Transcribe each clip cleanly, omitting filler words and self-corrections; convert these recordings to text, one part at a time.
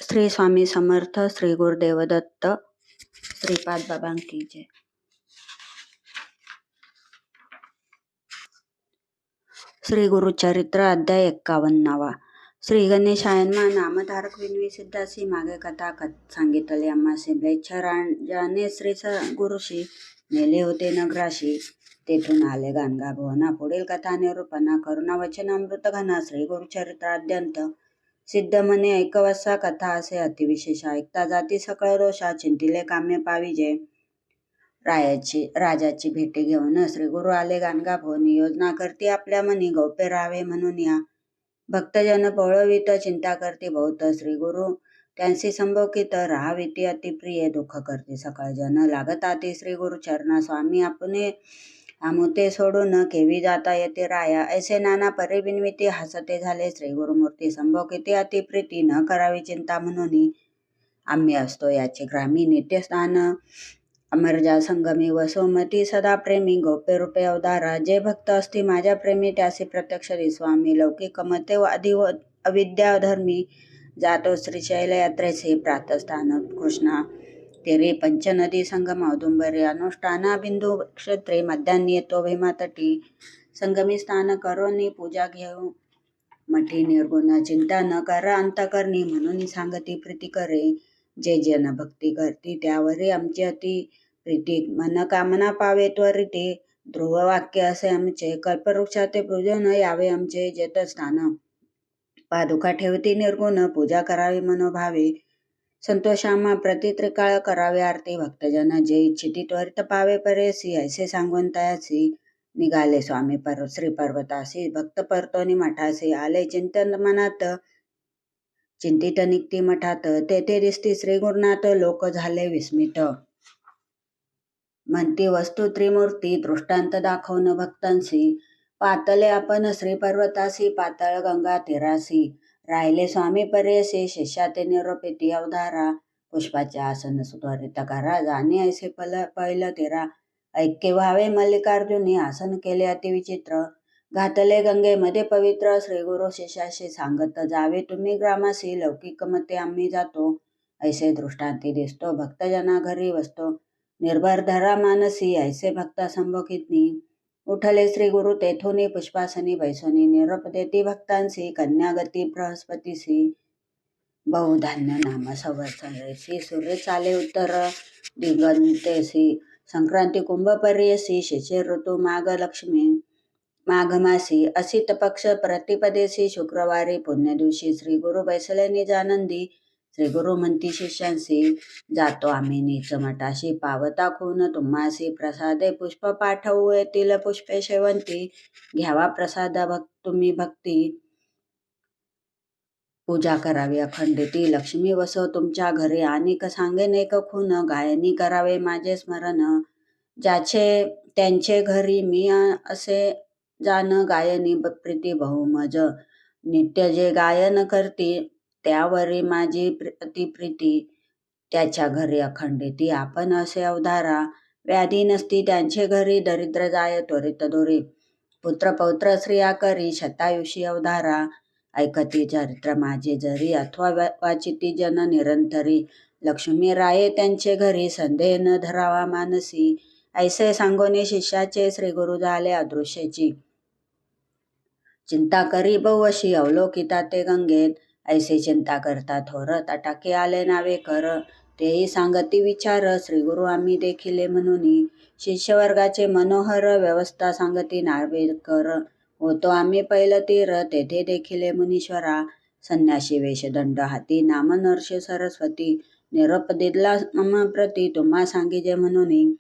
श्री स्वामी समर्थ, श्री गुरुदेव दत्त, श्रीपाद बाबांकी जय. श्री गुरुचरित्र अध्याय 51. श्री गणेशायनमा नामधारक विनवी सिद्धासी मागे कथा सांगितले आम्हासे. म्लेच्छ राजाने श्री गुरुशी नेले होते नगराशी. तेथून आले गाणगा भुवना. पुढील कथा निरूपणा करुणा वचनामृत घना. श्री गुरुचरित्र अद्यंत सिद्ध म्हणे ऐकवसा कथा असे अतिविशेष. ऐकता जाती सकळ दोषा. चिंतिले काम्य पाविजे. राजाची भेटी घेऊन श्री गुरु आले गाणगा भुवनी. योजना करती आपल्या मनी. गौप्य राहावे म्हणून या भक्तजन पवळवित. चिंता करती बहुत श्री गुरु त्यांसी संभोकित. राहाविती अतिप्रिय. दुःख करती सकळ जन. लागताती श्री गुरु चरणा. स्वामी आपणे आमुते सोडून केवी जाता येते राया. ऐसे नाना परे बिनविती. हसते झाले श्री गुरुमूर्ती. संभोकिती अतिप्रीती. न करावी चिंता म्हणून आम्ही असतो याचे ग्रामी. नित्यस्थान अमरजा संगमी वसोमती. सदा प्रेमी गौप्य रूपे अवतारा. जे भक्त असती माझ्या प्रेमी त्यासी प्रत्यक्ष स्वामी. लौकिक मते अविद्या धर्मी. जातो श्रीशैल यात्रेचे. प्रातस्थान कृष्णा तेरे पंचनदी संगम. औदुंबरे अनुष्ठाना बिंदू क्षेत्रे. मध्यान्नी येतो भीमातटी. संगमी स्नान करोनी पूजा घेऊ मठी. निर्गुण चिंता न करा अंतकरणी. म्हणून सांगती प्रीती करे. जे जन भक्ती करती त्यावरी आमची अति प्रीती. मन कामना पावे त्वरिते. ध्रुव वाक्य असे आमचे. कल्पवृक्षाते पूजन यावे आमचे. जेतस्थान पादुका ठेवती निर्गुण. पूजा करावी मनोभावे. संतोषामा प्रति त्रिकाळ करावे आरती. भक्तजन जे इच्छिती त्वरित पावे परेसी. ऐसे सांगून तयासी निघाले स्वामी श्री पर्वतासी. भक्त परतोनी मठासी. आले चिंतन मनात. चिंतित निघती मठात. तेथे दिसती श्री गुरुनाथ. लोक झाले विस्मित. म्हणती वस्तू त्रिमूर्ती. दृष्टांत दाखवून भक्तांसी. पातले आपण श्री पर्वतासी. पातळ गंगा तीरासी. राहिले स्वामी परेसी. शिष्याते निरोपिती अवधारा. पुष्पाचे आसन सुत्वरित करा. जाणे ऐसे पहिलं तेरा. ऐक्य व्हावे मल्लिकार्जुनी. आसन केले अतिविचित्र. घातले गंगेमध्ये पवित्र. श्री गुरु शिष्याशी सांगत जावे तुम्ही ग्रामासी. लौकिक मते आम्ही जातो. ऐसे दृष्टांती दिसतो. भक्तजना घरी वसतो. निर्भर धरा मानसी. ऐसे भक्ता संभोकितनी. उठले श्री गुरु तेथोनी. पुष्पासनी बैसोनी. निरोप देती भक्तांसी. कन्यागती बृहस्पतीसी. बहुधान्य नाम संवत्सरेसी. सूर्य चाले उत्तर दिगंतेसी. संक्रांती कुंभ पर्यसी. शिशिर ऋतू माघ मासी. असित पक्ष प्रतिपदेसी. शुक्रवारी पुण्य दिवशी. श्री गुरु बैसले निजानंदी. श्री गुरु म्हणती शिष्यांसी. जातो आम्ही नीच मठाशी. पावता खून तुम्हासी. प्रसादे पुष्प पाठवू येतील पुष्पे शेवंती. घ्यावा प्रसाद तुम्ही भक्ती. पूजा करावी अखंडिती. लक्ष्मी वसो तुमच्या घरी. अनेक सांगेन एक खून. गायनी करावे माझे स्मरण. ज्याचे त्यांचे घरी मी असे जान. गायनी प्रीती बहुमज. नित्य जे गायन करती त्यावरी माझी अतिप्रीती. त्याच्या घरी अखंडिती. आपण असे अवधारा. व्याधी नसती त्यांचे घरी. दरिद्र जाय त्वरित दोरी. पुत्र पौत्र स्त्रिया करी. शतायुषी अवधारा. ऐकती चरित्र माझे जरी. अथवा वाचिती जन निरंतरी. लक्ष्मी राये त्यांचे घरी. संदेह न धरावा मानसी. ऐसे सांगोनी शिष्याचे. श्री गुरु झाले अदृश्यची. चिंता करी बहुअशी. अवलोकिता ते गंगेत. ऐसे चिंता करता थोर. तटाके आले नावे कर. तेही सांगती विचार. श्री गुरु आम्ही देखिले म्हणून. शिष्यवर्गाचे मनोहर. व्यवस्था सांगती नार्वेकर. होतो आम्ही पैल तीर. तेथे देखिले मुनीश्वरा. संन्याशी वेश दंड हाती. नाम नरसे सरस्वती. निरोप दिला मम प्रती. तुम्हा सांगिजे म्हणून.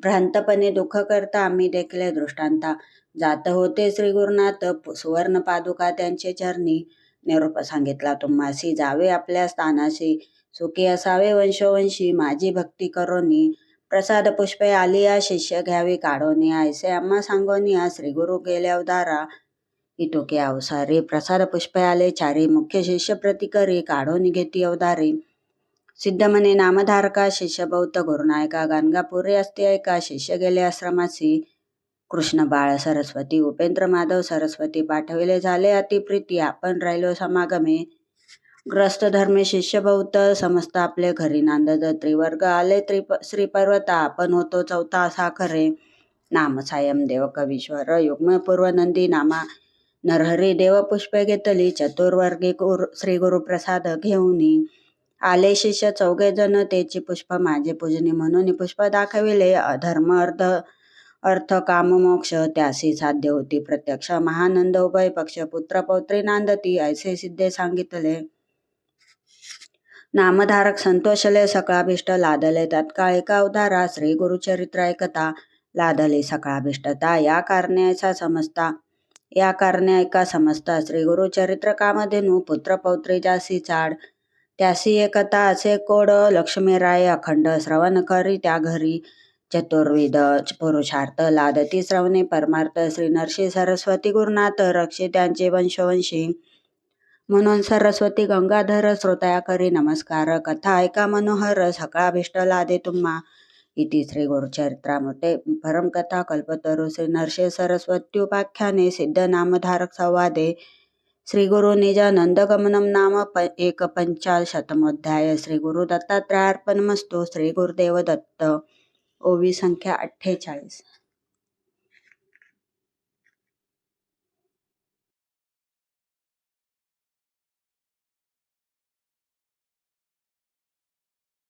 भ्रांतपणे दुःख करता आम्ही देखिले दृष्टांता. जात होते श्री गुरुनाथ. सुवर्ण पादुका त्यांचे चरणी. निरोप सांगितला तुम्हासी. जावे आपल्या स्थानाशी. सुखी असावे वंशोवंशी. माझी भक्ती करोनी. प्रसाद पुष्पे आलिया. शिष्य घ्यावी काढोनी. ऐसे आम्हा सांगोनिया. श्री गुरु गेले अवधारा. इतोके अवसारे. प्रसाद पुष्पे आले चारी. मुख्य शिष्य प्रतिकरी. काढोनी घेती अवधारी. सिद्ध म्हणे नामधारका. शिष्य बहुत गुरुनायका. गाणगापुरे असते ऐका. शिष्य गेले आश्रमासी. कृष्ण बाळ सरस्वती. उपेंद्र माधव सरस्वती. पाठविले झाले अतिप्रीती. आपण राहिलो समागमे. ग्रस्त धर्मे शिष्य बहुत समस्त आपले घरी नांदत त्रिवर्ग आले श्रीपर्वता आपण होतो चौथा असा खरे. नाम सायम देव कवीश्वर युग्म पूर्व नंदी नामा नरहरी देव पुष्पे घेतली चतुर्वर्गी श्री गुरु प्रसाद घेऊनी. आले शिष्य चौघे जण तेची पुष्प माझे पूजनी म्हणून पुष्प दाखविले. धर्म अर्थ काम मोक्ष त्यासी साध्य होती प्रत्यक्ष महानंद उभय पक्ष पुत्र पौत्री नांदती ऐसे सिद्धे सांगितले. नामधारक संतोषले सकळाभिष्ट लादले तत्काळ एका उदारा श्री गुरुचरित्र ऐकता लादले सकळाभिष्टता या कारणे ऐका समजता श्री गुरुचरित्र कामधेनू पुत्र पौत्री जासी चाड त्यासी एकता असे कोड लक्ष्मीराय अखंड श्रवण करी त्या घरी चतुर्विध पुरुषार्थ लादती श्रवणे परमार्थ श्री नरसी सरस्वती गुरुनाथ रक्षी त्यांचे वंशवंशी म्हणून सरस्वती गंगाधर श्रोतया करी नमस्कार कथा ऐका मनोहर सकळाभिष्ट लादे तुम्हा. इति श्री गुरुचरित्रामृते परमकथा कल्पतरू श्री नरसी सरस्वत्युपाख्याने सिद्ध नामधारक संवादे श्री गुरु निजानंदगमनम नाम 1पंचाशतमोध्याय. श्री गुरु दत्तात्रयार्पणमस्तु. श्री गुरुदेव दत्त. ओवी संख्या 48.